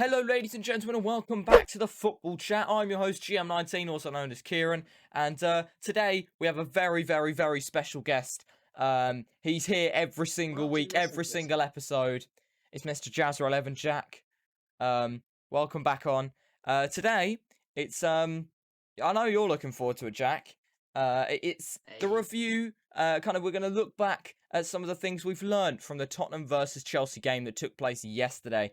Hello, ladies and gentlemen, and welcome back to the Football Chat. I'm your host, GM19, also known as Kieran, and today we have a very special guest. He's here every single week, every single episode. It's Mr. Jazza11 Jack. Welcome back on. Today, it's I know you're looking forward to it, Jack. It's the review. We're going to look back at some of the things we've learned from the Tottenham versus Chelsea game that took place yesterday.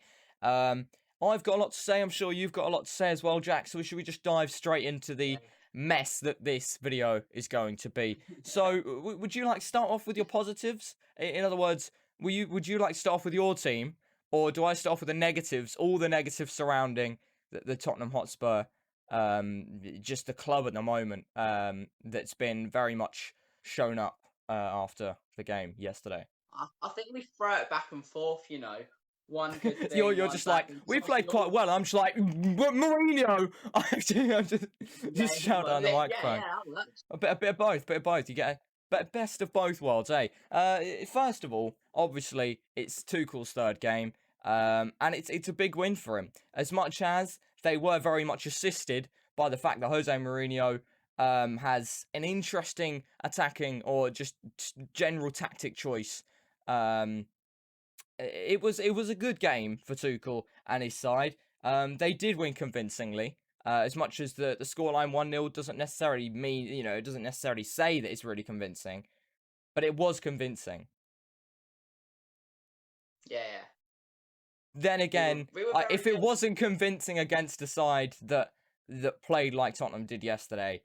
I've got a lot to say. I'm sure you've got a lot to say as well, Jack. So should we just dive straight into the mess that this video is going to be? So would you like to start off with your positives? In other words, would you like to start off with your team, or do I start off with the negatives? All the negatives surrounding the Tottenham Hotspur, just the club at the moment, that's been very much shown up after the game yesterday. I think we throw it back and forth, you know. One good thing. You're just like, we played quite well. I'm just like, Mourinho. I'm just shout down the microphone. A bit of both. You get a best of both worlds, eh? First of all, obviously, it's Tuchel's third game, and it's a big win for him. As much as they were very much assisted by the fact that Jose Mourinho has an interesting attacking or just general tactic choice. It was a good game for Tuchel and his side. They did win convincingly. As much as the scoreline 1-0 doesn't necessarily mean, it doesn't necessarily say that it's really convincing, but it was convincing. Yeah. Then again, if it wasn't convincing against a side that played like Tottenham did yesterday,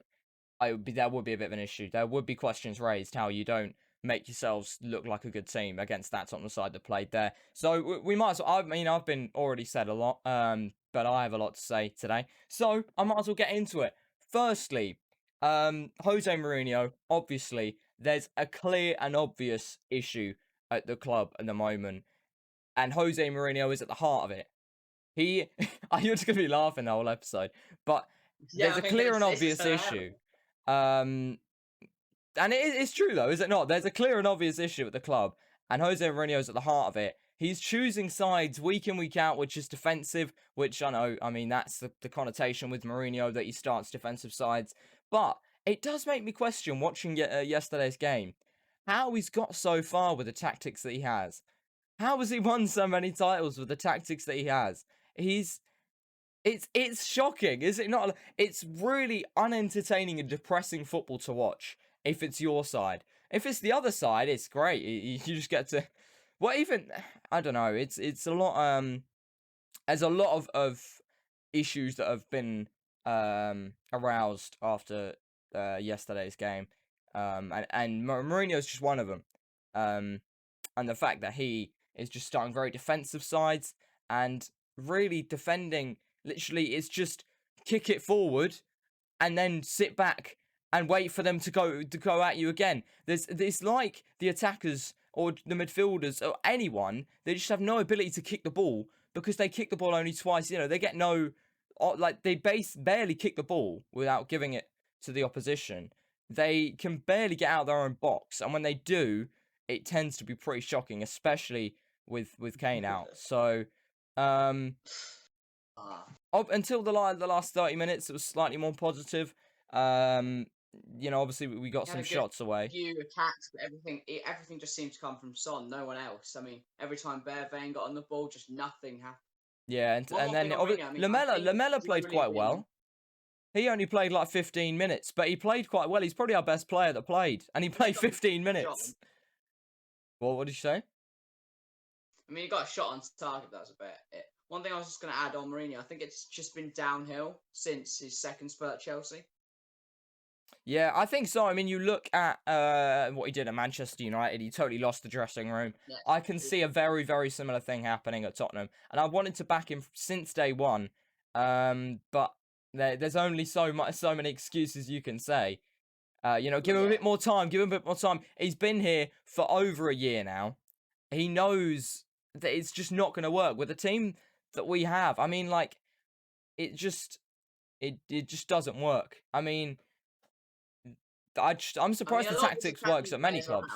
there would be a bit of an issue. There would be questions raised how you don't make yourselves look like a good team against that Tottenham side that played there. So we might as well, I've been already said a lot, but I have a lot to say today. So I might as well get into it. Firstly, Jose Mourinho, obviously, there's a clear and obvious issue at the club at the moment, and Jose Mourinho is at the heart of it. You're just going to be laughing the whole episode, but there's a clear and obvious issue. And it's true, though, is it not? There's a clear and obvious issue at the club, and Jose Mourinho's at the heart of it. He's choosing sides week in, week out, which is defensive, which I know, that's the connotation with Mourinho, that he starts defensive sides. But it does make me question, watching yesterday's game, how he's got so far with the tactics that he has. How has he won so many titles with the tactics that he has? It's shocking, is it not? It's really unentertaining and depressing football to watch. If it's your side. If it's the other side, it's great. You just get to... Well, even... I don't know. It's a lot... There's a lot of issues that have been aroused after yesterday's game. And Mourinho's just one of them. And the fact that he is just starting very defensive sides and really defending... Literally, it's just kick it forward and then sit back and wait for them to go at you again. There's like the attackers or the midfielders or anyone, they just have no ability to kick the ball because they kick the ball only twice. They get no, they barely kick the ball without giving it to the opposition. They can barely get out of their own box, and when they do, it tends to be pretty shocking, especially with Kane out. So, until the last 30 minutes, it was slightly more positive. Obviously we got some shots away. Few attacks, but everything just seemed to come from Son, no one else. I mean, every time Bervane got on the ball, just nothing happened. Yeah, and then Lamella played quite well. He only played like 15 minutes, but he played quite well. He's probably our best player that played, and he played 15 minutes. Well, what did you say? I mean, he got a shot on target. That was about it. One thing I was just going to add on Mourinho, I think it's just been downhill since his second spurt at Chelsea. Yeah, I think so. I mean, you look at what he did at Manchester United. He totally lost the dressing room. Yeah, I can see a very similar thing happening at Tottenham. And I wanted to back him since day one. But there's only so many excuses you can say. Give him a bit more time. Give him a bit more time. He's been here for over a year now. He knows that it's just not going to work with the team that we have. I mean, like, it just doesn't work. I mean... I'm surprised the tactics works at many clubs.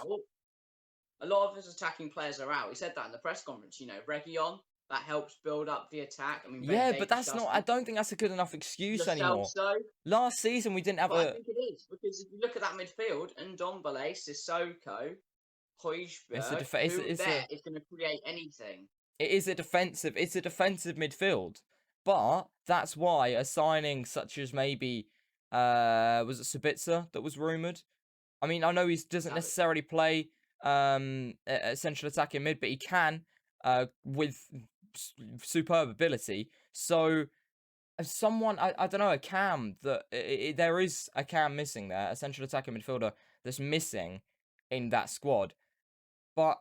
A lot of his attacking players are out. He said that in the press conference. Reguilon, that helps build up the attack. I mean, Ben Yeah, but Davies that's not. I doesn't. don't think that's a good enough excuse Lascelles, anymore. though. Last season we didn't have But I a. think it is, because if you look at that midfield, Ndombele, Sissoko, It's a Højbjerg, def- it's who a, it's there a is going to create anything? it is a defensive. It's a defensive midfield, but that's why a signing such as maybe was it Sabitzer that was rumored. I mean, I know he doesn't Savage. necessarily play central attacking mid, but he can with superb ability. So someone I don't know, a cam that there is a cam missing there, a central attacking midfielder that's missing in that squad. But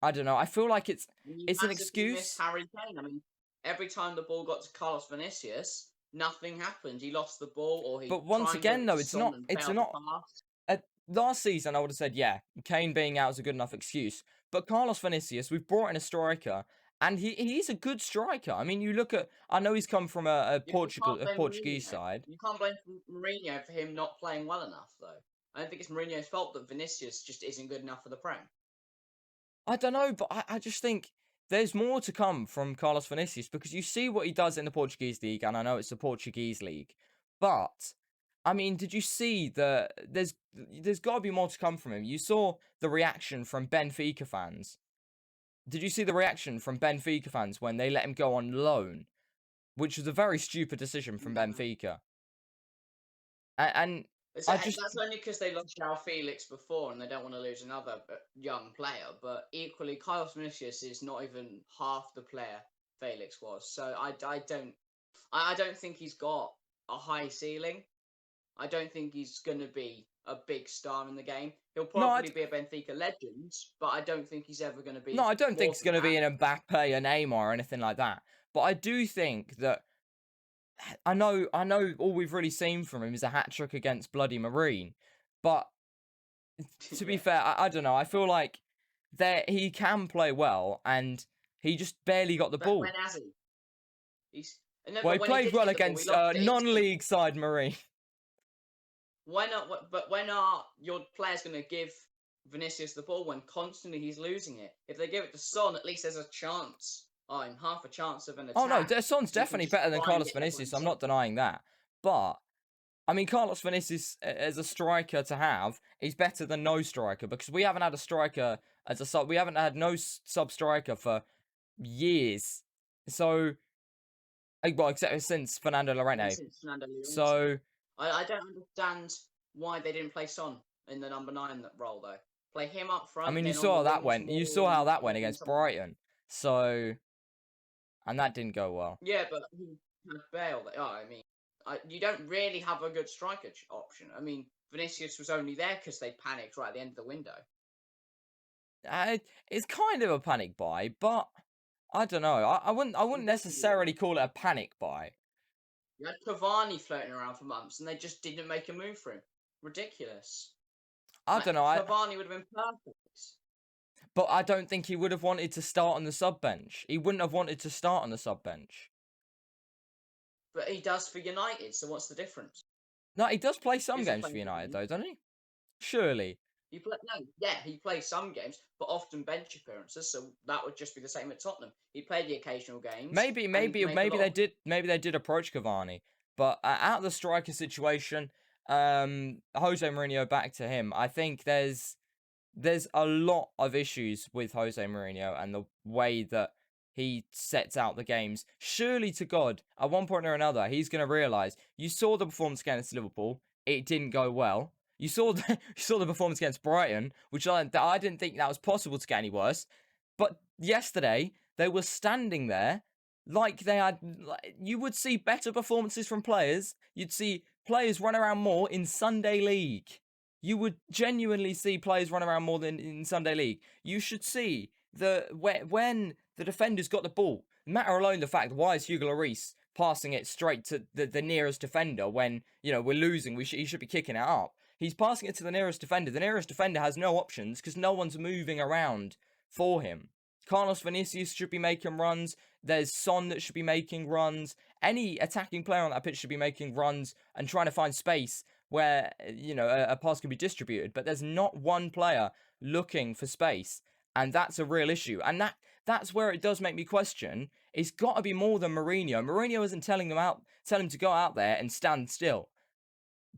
I don't know. I feel like You it's an massively miss excuse. Harry Kane. I mean, every time the ball got to Carlos Vinicius, nothing happened. He lost the ball, or he But once tried and give again, it to though, it's Son not. and It's failed the not. pass. Last season, I would have said, yeah, Kane being out is a good enough excuse. But Carlos Vinicius, we've brought in a striker, and he's a good striker. I mean, you look at. I know he's come from a Yeah, but you can't blame Portuguese Mourinho. side. You can't blame Mourinho for him not playing well enough, though. I don't think it's Mourinho's fault that Vinicius just isn't good enough for the Prem. I don't know, but I just think there's more to come from Carlos Vinicius because you see what he does in the Portuguese league, and I know it's the Portuguese league, but I mean, did you see there's got to be more to come from him? You saw the reaction from Benfica fans. Did you see the reaction from Benfica fans when they let him go on loan, which was a very stupid decision from No. Benfica? And It's I just that's only because they lost João Felix before and they don't want to lose another young player. But equally, Carlos Vinicius is not even half the player Felix was. So I don't think he's got a high ceiling. I don't think he's going to be a big star in the game. He'll no, probably be a Benfica legend, but I don't think he's ever going to be I don't think more it's than going to be that. an Mbappe, a Neymar, or anything like that. But I do think that I know all we've really seen from him is a hat trick against bloody Marine. But to be Yeah. fair, I don't know. I feel like that he can play well, and he just barely got the But ball. when has he? He's no, Well, he but when he played did well get the ball, he against lost it instantly. non-league side Marine. Why not? But when are your players going to give Vinicius the ball when constantly he's losing it? If they give it to Son, at least there's a chance. I'm half a chance of an Oh no, attack. Son's So you can definitely just better than try and Carlos get there for Vinicius. I'm himself. not denying that. But I mean, Carlos Vinicius as a striker to have, he's better than no striker because we haven't had a striker as a sub. We haven't had no sub striker for years. So, well, except since Fernando Yeah, Llorente. since Fernando Llorente. So, I don't understand why they didn't play Son in the number 9 role though. Play him up I front, mean, and you then on saw the how that wings went. You saw how that went against Brighton. So, and that didn't go well. Yeah, but he had Bale. Oh, I mean, you don't really have a good striker option. I mean, Vinicius was only there because they panicked right at the end of the window. It's kind of a panic buy, but I don't know. I wouldn't necessarily call it a panic buy. You had Cavani floating around for months, and they just didn't make a move for him. Ridiculous. I don't know. Cavani would have been perfect. But I don't think he would have wanted to start on the sub bench. He wouldn't have wanted to start on the sub bench. But he does for United, so what's the difference? No, he does play some He doesn't games play for United, for though, doesn't he? Surely. he plays some games, but often bench appearances. So that would just be the same at Tottenham. He played the occasional games. Maybe they did approach Cavani, but out of the striker situation, Jose Mourinho, back to him. I think there's a lot of issues with Jose Mourinho and the way that he sets out the games. Surely to God, at one point or another, he's going to realise. You saw the performance against Liverpool; it didn't go well. You saw the performance against Brighton, which I didn't think that was possible to get any worse. But yesterday, they were standing there like they had. You would see better performances from players. You'd see players run around more in Sunday League. You would genuinely see players run around more than in Sunday League. You should see when the defenders got the ball. Matter alone the fact, why is Hugo Lloris passing it straight to the nearest defender when, we're losing? He should be kicking it up. He's passing it to the nearest defender. The nearest defender has no options because no one's moving around for him. Carlos Vinicius should be making runs. There's Son that should be making runs. Any attacking player on that pitch should be making runs and trying to find space where, a pass can be distributed. But there's not one player looking for space. And that's a real issue. And that's where it does make me question it's got to be more than Mourinho. Mourinho isn't telling him to go out there and stand still,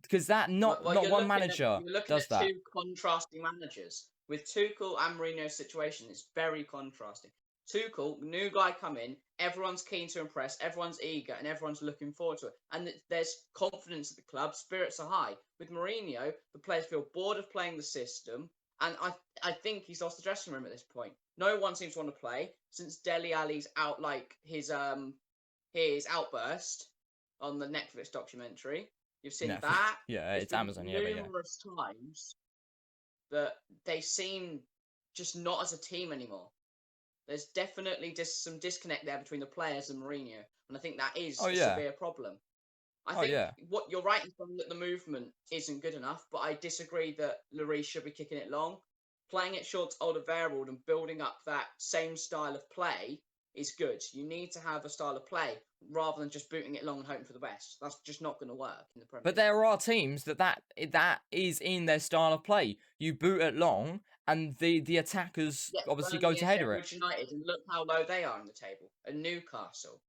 because that not You're one looking at manager does that. two contrasting managers. With Tuchel and Mourinho's situation, it's very contrasting. Tuchel, new guy come in, everyone's keen to impress, everyone's eager, and everyone's looking forward to it. And there's confidence at the club, spirits are high. With Mourinho, the players feel bored of playing the system, and I think he's lost the dressing room at this point. No one seems to want to play since Dele Alli's out, like his outburst on the Netflix documentary. You've seen Netflix. that. Yeah, There's it's been Amazon. Yeah, but yeah. numerous times that they seem just not as a team anymore. There's definitely just some disconnect there between the players and Mourinho, and I think that is Oh a yeah. severe problem. I Oh think yeah. what you're right in saying that the movement isn't good enough, but I disagree that Lloris should be kicking it long. Playing it short to Alderweireld and building up that same style of play is good. You need to have a style of play rather than just booting it long and hoping for the best. That's just not going to work in the Premier But League. there are teams that is in their style of play. You boot it long, and the attackers obviously go to header it. United, and look how low they are in the table. And Newcastle.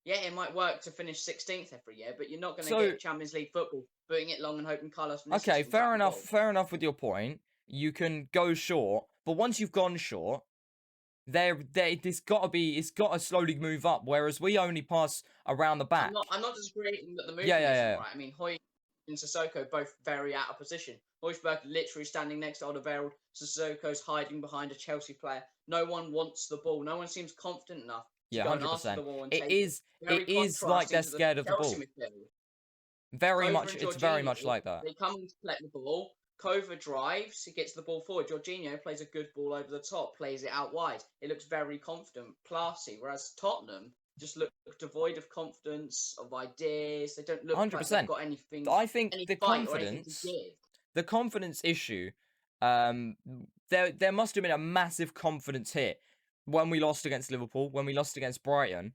Yeah, it might work to finish 16th every year, but you're not going to get Champions League football booting it long and hoping Carlos Vinicius Okay, can crack the ball. fair enough with your point. You can go short, but once you've gone short, it's got to slowly move up. Whereas we only pass around the back. I'm not disagreeing that the movement Yeah. isn't right. I mean, Hoy and Sissoko both very out of position. Højbjerg literally standing next to Alderweireld. Sissoko's hiding behind a Chelsea player. No one wants the ball. No one seems confident enough to go and ask for the ball and take it. It is like they're scared of the ball. Very much, it's very much like that. They come to collect the ball. Kova drives, he gets the ball forward. Jorginho plays a good ball over the top, plays it out wide. It looks very confident, classy. Whereas Tottenham just look devoid of confidence, of ideas. They don't look 100%. Like they've got anything. I think the confidence issue, there must have been a massive confidence hit when we lost against Liverpool, when we lost against Brighton.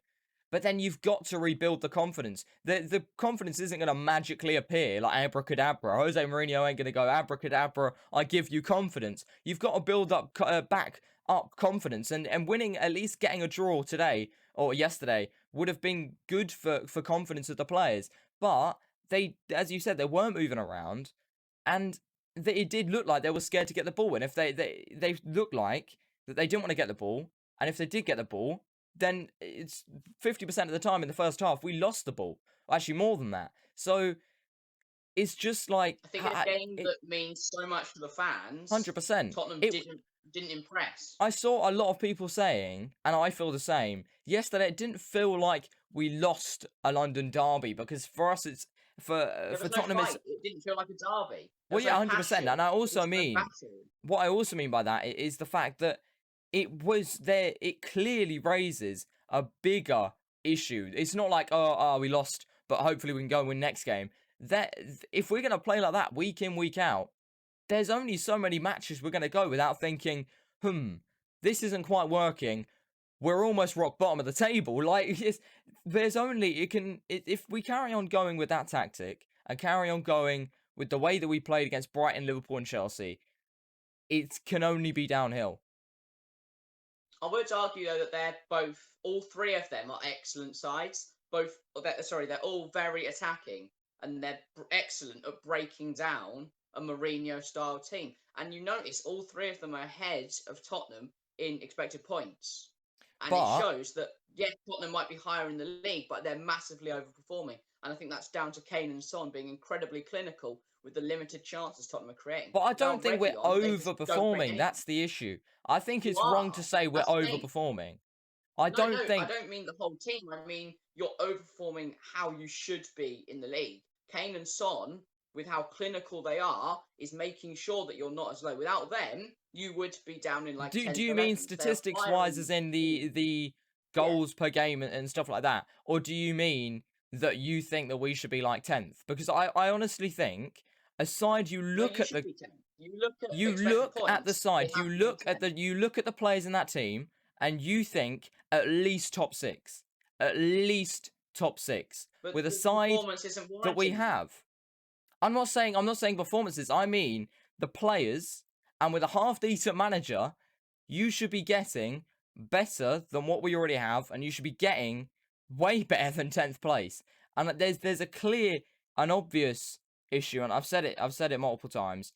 But then you've got to rebuild the confidence. The confidence isn't going to magically appear like abracadabra. Jose Mourinho ain't going to go abracadabra, I give you confidence. You've got to build up back up confidence. And winning, at least getting a draw today or yesterday, would have been good for confidence of the players. But they, as you said, they weren't moving around. And it did look like they were scared to get the ball. And if they looked like that they didn't want to get the ball. And if they did get the ball, then it's 50% of the time in the first half, we lost the ball. Actually, more than that. So, it's just like... I think a game that means so much to the fans... 100%. Tottenham didn't impress. I saw a lot of people saying, and I feel the same, yesterday it didn't feel like we lost a London derby, because for us it's... For Tottenham, it didn't feel like a derby. Well, yeah, 100%. And I also mean... What I also mean by that is the fact that it clearly raises a bigger issue. It's not like, we lost, but hopefully we can go and win next game. That if we're going to play like that week in, week out, there's only so many matches we're going to go without thinking, this isn't quite working. We're almost rock bottom of the table. Like, if we carry on going with that tactic and carry on going with the way that we played against Brighton, Liverpool and Chelsea, it can only be downhill. I would argue, though, that all three of them are excellent sides. They're all very attacking, and they're excellent at breaking down a Mourinho-style team. And you notice all three of them are ahead of Tottenham in expected points. And it shows that, yes, Tottenham might be higher in the league, but they're massively overperforming. And I think that's down to Kane and Son being incredibly clinical with the limited chances Tottenham are creating. But I don't think we're overperforming. That's the issue. I think it's wrong to say we're overperforming. I don't mean the whole team. I mean you're overperforming how you should be in the league. Kane and Son, with how clinical they are, is making sure that you're not as low. Without them, you would be down in like. Do you mean statistics-wise, as in the goals per game and stuff like that, or do you mean that you think that we should be like 10th? Because I honestly think, aside you look at the side, you look at the players in that team, and you think at least top 6, but with a side that we have. I'm not saying performances. I mean the players, and with a half decent manager, you should be getting better than what we already have, and you should be getting way better than 10th place. And there's a clear and obvious issue, and I've said it multiple times.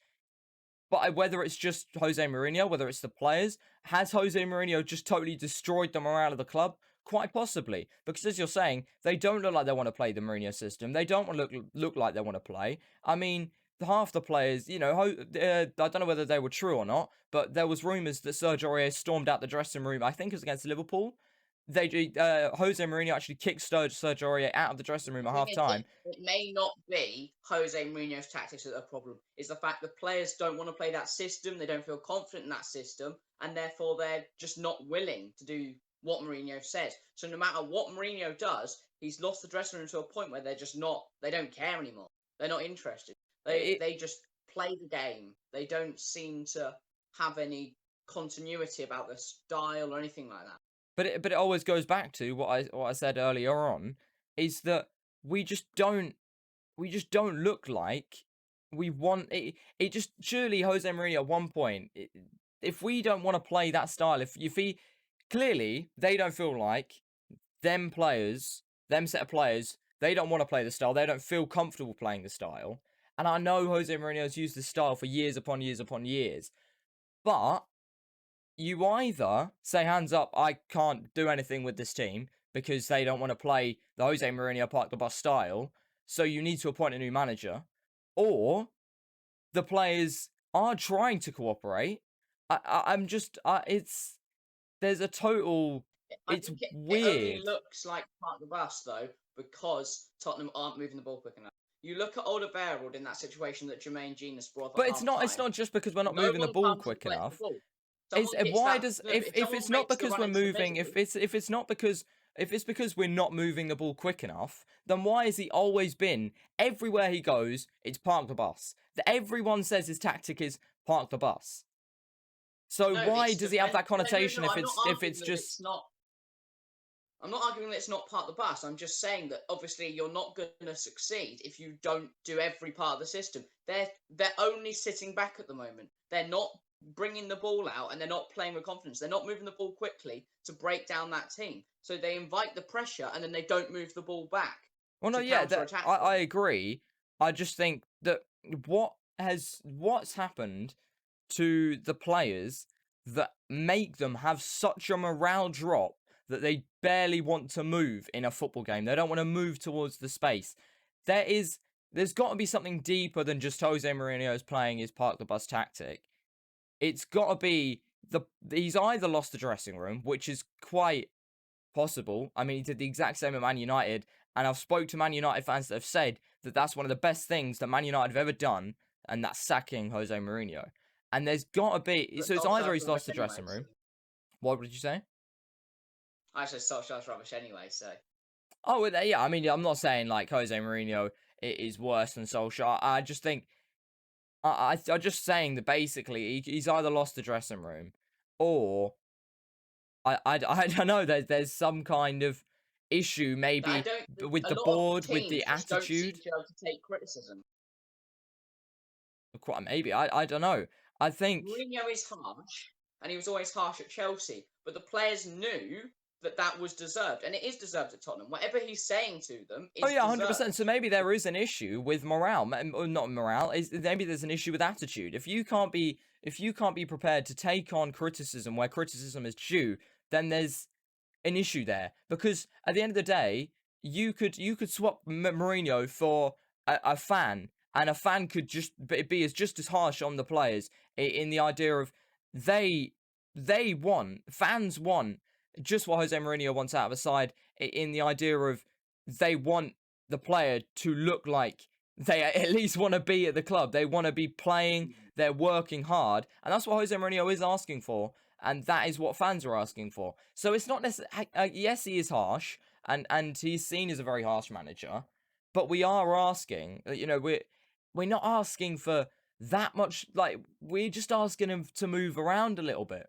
But whether it's just Jose Mourinho, whether it's the players, has Jose Mourinho just totally destroyed the morale of the club? Quite possibly, because as you're saying, they don't look like they want to play the Mourinho system. They don't want to look like they want to play. I mean, half the players, I don't know whether they were true or not, but there was rumours that Sergio Aurier stormed out the dressing room. I think it was against Liverpool. Jose Mourinho actually kicked Sergio Aurier out of the dressing room at half time. It may not be Jose Mourinho's tactics that are the problem. It's the fact that players don't want to play that system. They don't feel confident in that system, and therefore they're just not willing to do what Mourinho says. So no matter what Mourinho does, he's lost the dressing room to a point where they're just not. They don't care anymore. They're not interested. They just play the game. They don't seem to have any continuity about the style or anything like that. But it always goes back to what I said earlier on, is that we just don't look like we want it. It just, surely Jose Mourinho at one point, if we don't want to play that style, if he clearly they don't feel like them set of players, they don't want to play the style. They don't feel comfortable playing the style. And I know Jose Mourinho's used this style for years upon years upon years, but you either say, hands up, I can't do anything with this team because they don't want to play the Jose Mourinho park the bus style, so you need to appoint a new manager, or the players are trying to cooperate. There's a total, it's weird. It only looks like park the bus though because Tottenham aren't moving the ball quick enough. You look at Alderweireld in that situation that Jermaine Genius brought up. But it's not just because we're not moving the ball quick enough. If it's not because we're not moving the ball quick enough, then why has he always been, everywhere he goes, it's park the bus? Everyone says his tactic is park the bus. So why does he have that connotation if it's just... I'm not arguing that it's not part of the bus. I'm just saying that obviously you're not going to succeed if you don't do every part of the system. They're only sitting back at the moment. They're not bringing the ball out, and they're not playing with confidence. They're not moving the ball quickly to break down that team. So they invite the pressure, and then they don't move the ball back. Well, no, yeah, I agree. I just think that what's happened to the players that make them have such a morale drop that they barely want to move in a football game. They don't want to move towards the space. There's got to be something deeper than just Jose Mourinho's playing his park the bus tactic. It's got to be he's either lost the dressing room, which is quite possible. I mean, he did the exact same at Man United, and I've spoke to Man United fans that have said that that's one of the best things that Man United have ever done, and that's sacking Jose Mourinho. And there's got to be... So it's either he's lost the dressing room. What did you say? I said Solskjaer's rubbish anyway, so... Oh, yeah, I mean, I'm not saying, like, Jose Mourinho is worse than Solskjaer. I just think... I'm just saying that basically he's either lost the dressing room, or I don't know. There's some kind of issue maybe with the board, with the attitude. Don't to take criticism. Quite maybe. I don't know. I think Mourinho is harsh, and he was always harsh at Chelsea, but the players knew that was deserved, and it is deserved at Tottenham. Whatever he's saying to them is 100%. So maybe there is an issue with morale, or not morale. Maybe there's an issue with attitude. If you can't be prepared to take on criticism where criticism is due, then there's an issue there. Because at the end of the day, you could swap Mourinho for a fan, and a fan could just be just as harsh on the players in the idea of fans want just what Jose Mourinho wants out of a side, in the idea of they want the player to look like they at least want to be at the club. They want to be playing, they're working hard, and that's what Jose Mourinho is asking for, and that is what fans are asking for. So it's not necessarily... yes, he is harsh, and he's seen as a very harsh manager, but we are asking, we're not asking for that much, like, we're just asking him to move around a little bit.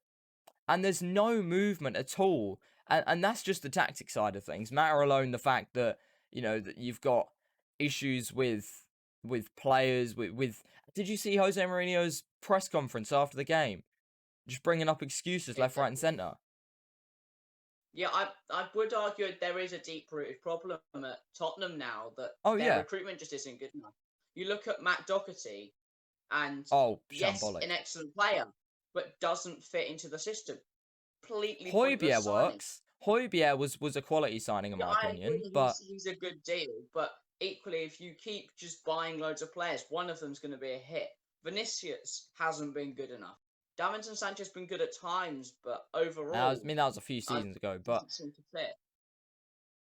And there's no movement at all. And that's just the tactic side of things. Matter alone the fact that, that you've got issues with players, with... Did you see Jose Mourinho's press conference after the game? Just bringing up excuses left, right and centre. Yeah, I would argue there is a deep-rooted problem at Tottenham now that Oh their yeah. recruitment just isn't good enough. You look at Matt Doherty, and Oh, yes, an shambolic. excellent player, but doesn't fit into the system. Completely pointless Højbjerg signing. works. Højbjerg was a quality signing in Yeah, my I opinion, agree. but He's a good deal, but equally, if you keep just buying loads of players, one of them's going to be a hit. Vinicius hasn't been good enough. Davinson Sanchez been good at times, but I overall, mean that was a few I seasons ago. But doesn't seem to fit.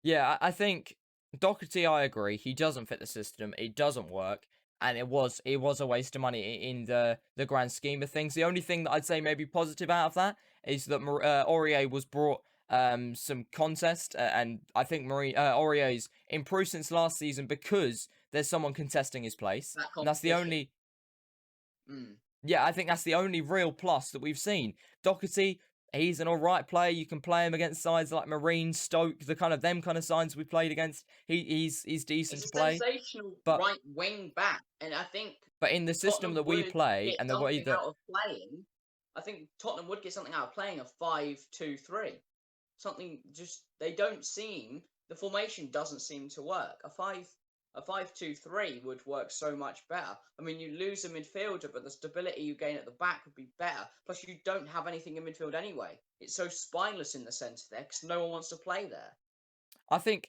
yeah, I think Doherty, I agree. He doesn't fit the system. It doesn't work, and it was a waste of money in the grand scheme of things. The only thing that I'd say maybe positive out of that is that Aurier was brought some contest, and I think Aurier's improved since last season because there's someone contesting his place, That and that's the competition. only. Mm. Yeah, I think that's the only real plus that we've seen. Doherty, he's an alright player. You can play him against sides like Marine, Stoke, them kind of sides we played against. He's decent He's to a play. sensational But right wing back, and I think in the system Tottenham that we would play get and the way something that out of playing. I think Tottenham would get something out of playing a 5-2-3. Something just they don't seem the formation doesn't seem to work. A 5-2-3 would work so much better. I mean, you lose a midfielder, but the stability you gain at the back would be better. Plus, you don't have anything in midfield anyway. It's so spineless in the centre there because no one wants to play there. I think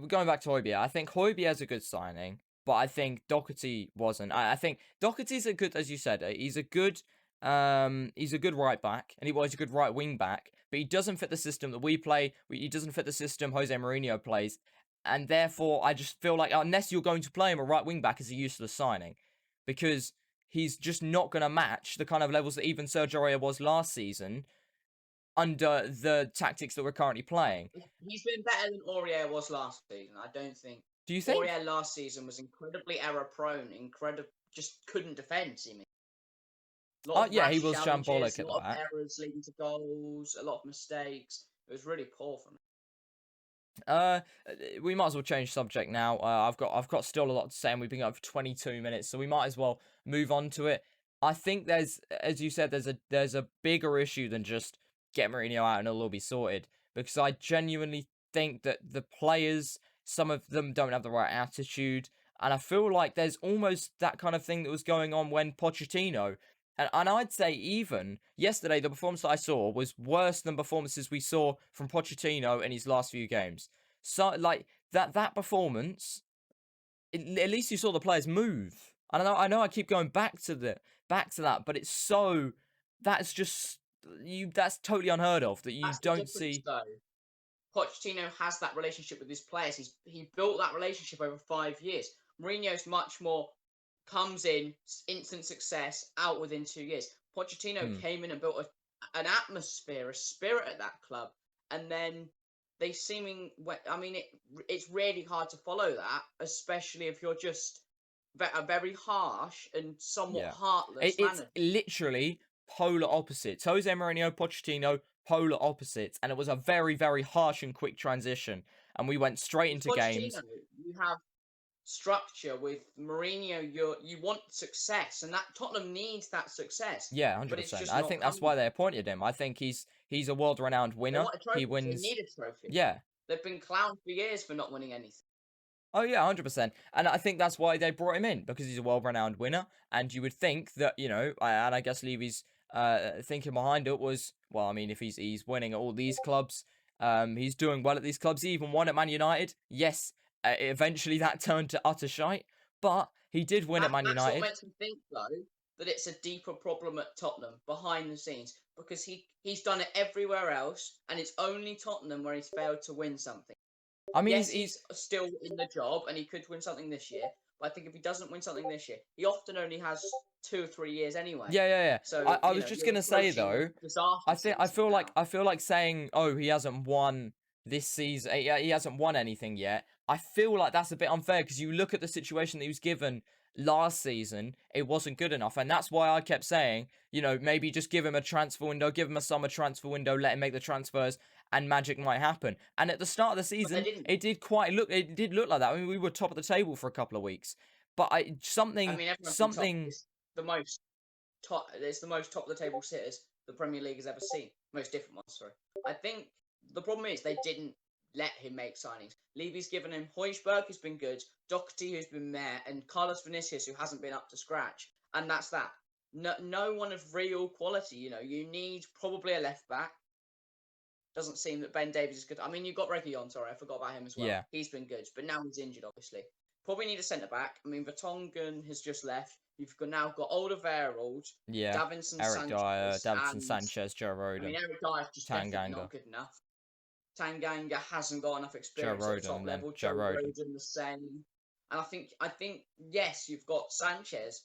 going back to Højbjerg, I think Højbjerg's a good signing, but I think Doherty wasn't. I think Doherty's a good, as you said, he's a good right back, and he was a good right wing back, but he doesn't fit the system that we play. He doesn't fit the system Jose Mourinho plays, and therefore I just feel like unless you're going to play him a right wing back, is a useless signing, because he's just not going to match the kind of levels that even Sergio Aurier was last season under the tactics that we're currently playing. He's been better than Aurier was last season. I don't think Do you think? Aurier last season was incredibly error prone, just couldn't defend seemingly. A lot of Yeah, he rash was challenges, shambolic a at the lot of back. errors leading to goals, a lot of mistakes. It was really poor from him. Uh, we might as well change subject now. I've got still a lot to say, and we've been going for 22 minutes, so we might as well move on to it. I think there's, as you said, there's a bigger issue than just get Mourinho out and it'll all be sorted. Because I genuinely think that the players, some of them don't have the right attitude, and I feel like there's almost that kind of thing that was going on when Pochettino. And I'd say even yesterday, the performance that I saw was worse than performances we saw from Pochettino in his last few games. So, like that performance, at least you saw the players move. I know, I keep going back to that, but it's so that's just that's totally unheard of that you That's the don't difference, see. though. Pochettino has that relationship with his players. He built that relationship over 5 years. Mourinho's much more comes in, instant success, out within 2 years. Pochettino Hmm, came in and built an atmosphere, a spirit at that club, and then they seeming. I mean, it's really hard to follow that, especially if you're just a very harsh and somewhat yeah, heartless it's manager. literally polar opposites. Jose Mourinho, Pochettino, polar opposites, and it was a very very harsh and quick transition, and we went straight With into Pochettino, games. you have structure. With Mourinho, you want success, and that Tottenham needs that success, Yeah, but it's 100%. just I not think that's coming. why they appointed him. I think he's a world-renowned They winner. want a He trophy. They wins. need a trophy. Yeah. They've been clowned for years for not winning anything. Oh yeah, 100%. And I think that's why they brought him in, because he's a world-renowned winner. And you would think that, and I guess Levy's thinking behind it was, well, I mean, if he's winning at all these clubs, he's doing well at these clubs. He even won at Man United. Yes, eventually that turned to utter shite, but he did win at Man That's what United. makes me think, though, that it's a deeper problem at Tottenham behind the scenes because he's done it everywhere else, and it's only Tottenham where he's failed to win something. I mean, Yes, he's he's still in the job, and he could win something this year. But I think if he doesn't win something this year, he often only has 2 or 3 years anyway. yeah, yeah, yeah. So I was just you're gonna say approaching the though, disaster I think I season feel like now. I feel like saying, "Oh, he hasn't won this season. He hasn't won anything yet." I feel like that's a bit unfair because you look at the situation that he was given last season, it wasn't good enough, and that's why I kept saying, maybe just give him a transfer window, give him a summer transfer window, let him make the transfers, and magic might happen. And at the start of the But they season, didn't. it did look like that. I mean, we were top of the table for a couple of weeks, but I mean, everyone's been top. something. It's the most top. It's the most top of the table sitters the Premier League has ever seen. Most different ones, sorry. I think the problem is they didn't let him make signings. Levy's given him Højbjerg, who's been good, Doherty, who's been meh, and Carlos Vinicius, who hasn't been up to scratch. And that's that. No one of real quality. You need probably a left back. Doesn't seem that Ben Davies is good. I mean, you've got Reguilon, sorry, I forgot about him as well. Yeah. He's been good, but now he's injured, obviously. Probably need a centre back. I mean, Vertonghen has just left. You've now got Alderweireld, Yeah. Davinson Eric Dier, Sanchez, Davinson and Sanchez, Joe Rodon. I mean, Eric Dier's just definitely Tanganga. not good enough. Tanganga hasn't got enough experience Joe at the top Rodon, level. Joe Rodon. Rodon the same. And I think yes, you've got Sanchez,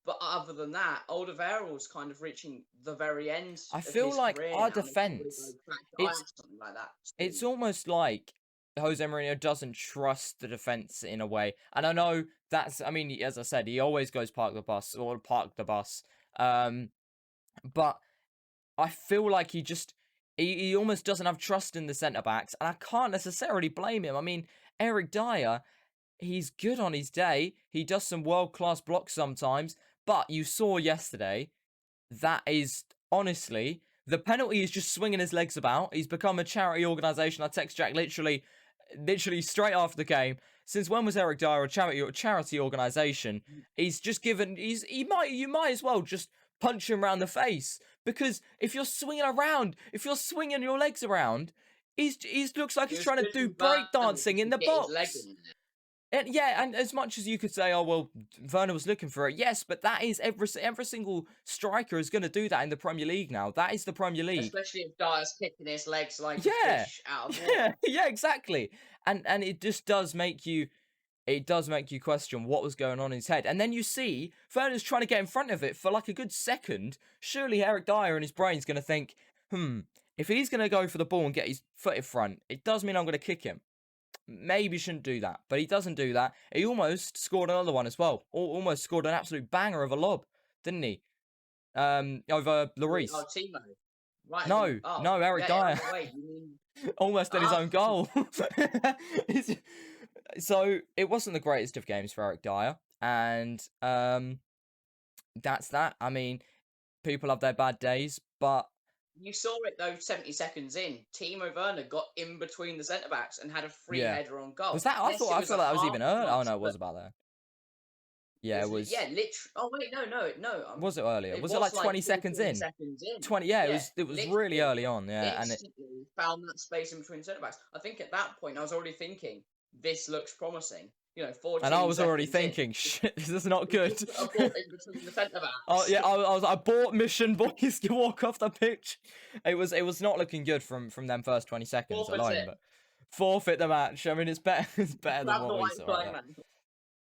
but other than that, Alderweireld's kind of reaching the very end. I of feel his like career our now, and he'll probably defence, go back to it's- Ajax, something like that. it's almost like Jose Mourinho doesn't trust the defence in a way. And I know I mean, as I said, he always goes park the bus. But I feel like he almost doesn't have trust in the centre-backs. And I can't necessarily blame him. I mean, Eric Dier, he's good on his day. He does some world-class blocks sometimes. But you saw yesterday, that is, honestly, the penalty is just swinging his legs about. He's become a charity organisation. I text Jack literally straight after the game. Since when was Eric Dier a charity organisation? He's just given. You might as well just punch him around the face, because if you're swinging your legs around, he looks like he's trying to do breakdancing in the box. And as much as you could say, oh well, Werner was looking for it, yes, but that is every single striker is going to do that in the Premier League now. That is the Premier League, especially if Dier's kicking his legs like a fish out of water. Yeah, exactly. And it just does make you. It does make you question what was going on in his head. And then you see Werner's trying to get in front of it for like a good second. Surely Eric Dier in his brain's going to think, if he's going to go for the ball and get his foot in front, it does mean I'm going to kick him. Maybe shouldn't do that. But he doesn't do that. He almost scored another one as well. Almost scored an absolute banger of a lob, didn't he? Over Lloris. Oh, Timo. Right. No, Eric Dier. Wait, you mean... almost in his own goal. So it wasn't the greatest of games for Eric Dier, and that's that. I mean, people have their bad days, but you saw it though. 70 seconds in, Timo Werner got in between the centre backs and had a free header on goal. Was that? I feel like that was even early. Oh no, it was about there. Yeah, it was. Yeah, literally. Oh wait, no. Was it earlier? Was it like 20 seconds in? 20. Yeah, it was really early on. Yeah, and it found that space in between centre backs. I think at that point I was already thinking, this looks promising. 14 and I was already thinking, shit, this is not good. I bought in between the centre backs. Oh yeah, I bought mission boys to walk off the pitch. It was not looking good from them first 20 seconds alone. But forfeit the match. I mean, it's better than what we saw.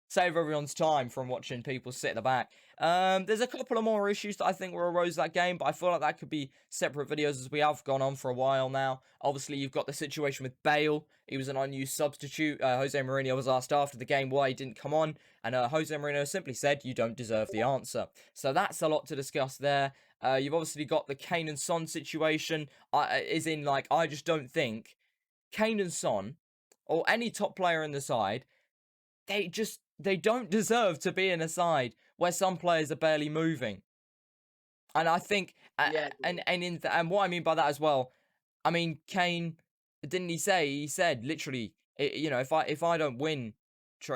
Save everyone's time from watching people sit in the back. There's a couple of more issues that I think were arose that game, but I feel like that could be separate videos as we have gone on for a while now. Obviously, you've got the situation with Bale. He was an unused substitute. Jose Mourinho was asked after the game why he didn't come on, and Jose Mourinho simply said, "You don't deserve the answer." So that's a lot to discuss there. You've obviously got the Kane and Son situation. I just don't think Kane and Son, or any top player in the side, they don't deserve to be in a side where some players are barely moving. And I think, and what I mean by that as well, I mean, Kane, didn't he say? He said literally, if I don't win,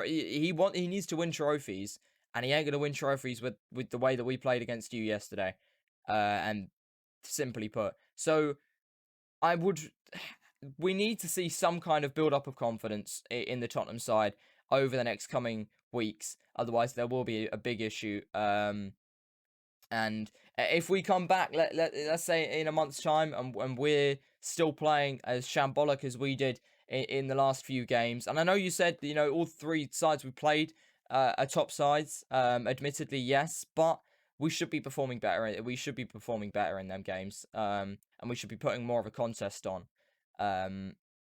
he needs to win trophies, and he ain't gonna win trophies with the way that we played against you yesterday, and simply put. So, we need to see some kind of build up of confidence in the Tottenham side over the next coming weeks. Otherwise, there will be a big issue. And if we come back, let's say in a month's time, and we're still playing as shambolic as we did in the last few games, and I know you said, all three sides we played are top sides. Admittedly, yes, but we should be performing better. We should be performing better in them games. And we should be putting more of a contest on.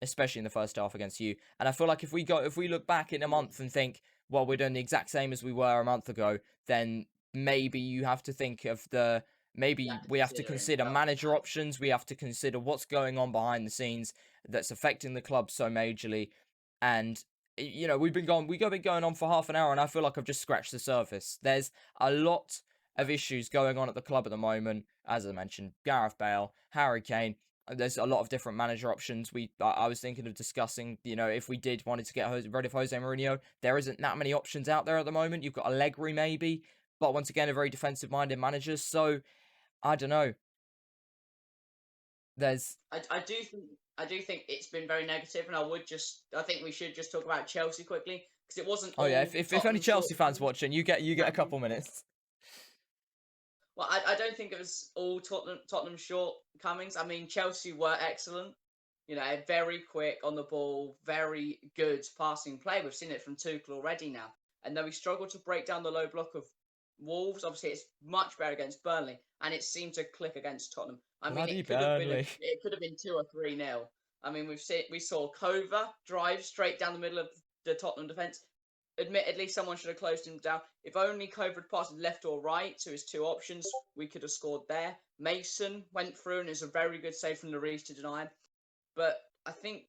Especially in the first half against you. And I feel like if we look back in a month and think, well, we're doing the exact same as we were a month ago, then maybe you have to think of we have to consider manager options. We have to consider what's going on behind the scenes that's affecting the club so majorly. And, we've been going on for half an hour, and I feel like I've just scratched the surface. There's a lot of issues going on at the club at the moment. As I mentioned, Gareth Bale, Harry Kane. there's a lot of different manager options. I was thinking of discussing, if we did wanted to get rid of Jose Mourinho, there isn't that many options out there at the moment. You've got Allegri maybe, but once again, a very defensive-minded manager. So I don't know. I do think it's been very negative, and I think we should just talk about Chelsea quickly because it wasn't Oh yeah, all if any Tottenham Chelsea fans shortcomings. watching, you get a couple minutes. Well, I don't think it was all Tottenham shortcomings. I mean, Chelsea were excellent. Very quick on the ball, very good passing play. We've seen it from Tuchel already now. And then we struggled to break down the low block of Wolves. Obviously, it's much better against Burnley, and it seemed to click against Tottenham. I mean, Bloody it could have Burnley. it could have been 2 or 3-0. I mean, we saw Kova drive straight down the middle of the Tottenham defence. Admittedly, someone should have closed him down. If only Kova had passed left or right to his 2 options, we could have scored there. Mason went through, and it's a very good save from Lloris to deny him. But I think,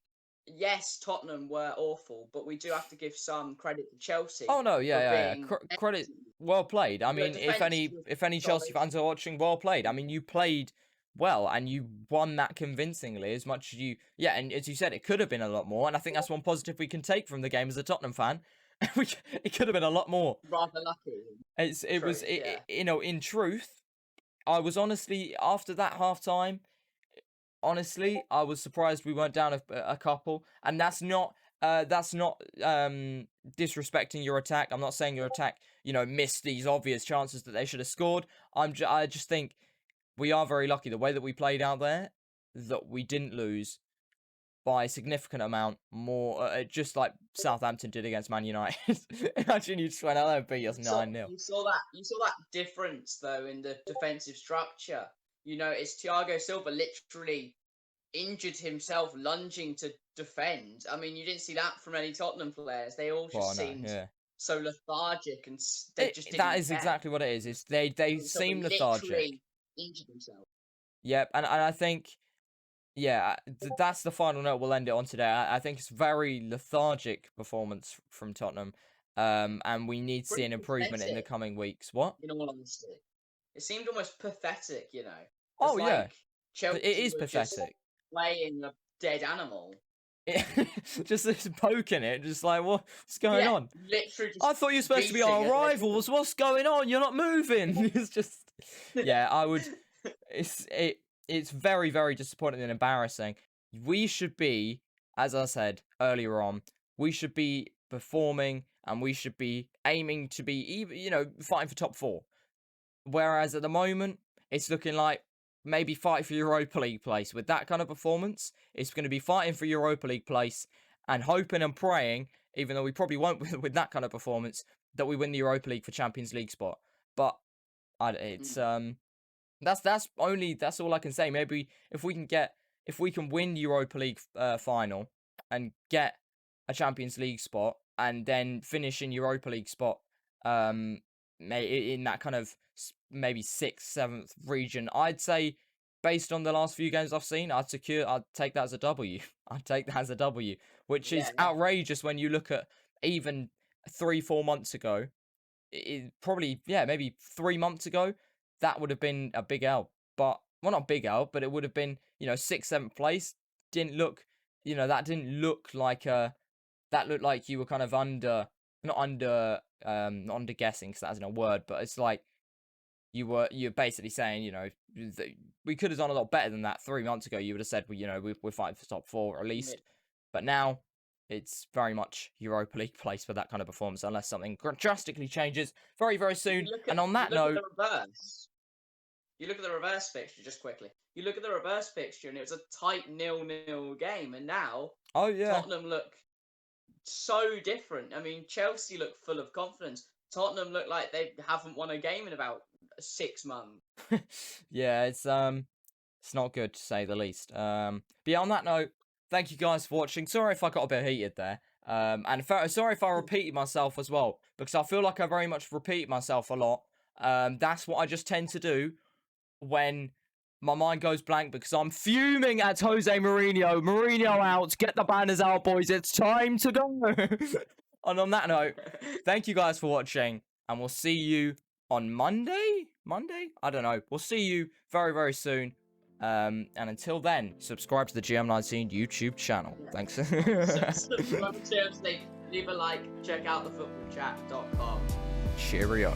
yes, Tottenham were awful, but we do have to give some credit to Chelsea. Oh no, for yeah. being Credit, well played. I mean, if defence any was Chelsea solid. fans are watching, well played. I mean, you played well and you won that convincingly as much as and as you said, it could have been a lot more. And I think that's one positive we can take from the game as a Tottenham fan. It could have been a lot more. Rather lucky. In truth, I was honestly, after that half time, honestly, I was surprised we weren't down a couple, and that's not disrespecting your attack. I'm not saying your attack, missed these obvious chances that they should have scored. I just think we are very lucky the way that we played out there, that we didn't lose by a significant amount more, just like Southampton did against Man United. Imagine you just went out there and beat us 9-0. You saw that difference though in the defensive structure. It's Thiago Silva literally injured himself lunging to defend. I mean, you didn't see that from any Tottenham players. They all just seemed so lethargic, and they just didn't That is care. exactly what it is. They seem lethargic. Injured himself. Yep, and I think, that's the final note we'll end it on today. I think it's very lethargic performance from Tottenham, and we need to see an improvement in the coming weeks. What? In all honesty, it seemed almost pathetic. Oh yeah, Chelsea it is pathetic. Playing a dead animal. Just poking it, just like what's going on? Literally, I thought you were supposed to be our rivals. What's going on? You're not moving. It's just, I would. It's very, very disappointing and embarrassing. We should be, as I said earlier on, we should be performing and we should be aiming to be even, fighting for top 4. Whereas at the moment, it's looking like maybe fight for Europa League place. With that kind of performance, it's going to be fighting for Europa League place and hoping and praying, even though we probably won't with that kind of performance, that we win the Europa League for Champions League spot. But that's all I can say. Maybe if we can win Europa League final and get a Champions League spot and then finish in Europa League spot, in that kind of maybe 6th, 7th region, I'd say, based on the last few games I've seen, I'd take that as a W. I'd take that as a W, which is outrageous when you look at even 3-4 months ago. Probably, maybe 3 months ago, that would have been a big L. But, well, not big L, but it would have been, 6th, 7th place. Didn't look, that didn't look like that looked like you were kind of not under guessing, because that isn't a word, but it's like you're basically saying, we could have done a lot better than that 3 months ago. You would have said, we're fighting for top 4 at least. But now it's very much Europa League place for that kind of performance, unless something drastically changes very, very soon. And on that note, you look at the reverse fixture just quickly. You look at the reverse fixture, and it was a tight 0-0 game, and now Tottenham look so different. I mean, Chelsea look full of confidence. Tottenham look like they haven't won a game in about 6 months. It's not good to say the least. But yeah, on that note, thank you guys for watching. Sorry if I got a bit heated there. And sorry if I repeated myself as well, because I feel like I very much repeat myself a lot. That's what I just tend to do when my mind goes blank, because I'm fuming at Jose Mourinho. Mourinho out. Get the banners out, boys. It's time to go. And on that note, thank you guys for watching, and we'll see you on Monday? I don't know. We'll see you very, very soon. And until then, subscribe to the GM19 YouTube channel. Yeah. Thanks. Subscribe to Chelsea, leave a like, check out thefootballchat.com. Cheerio.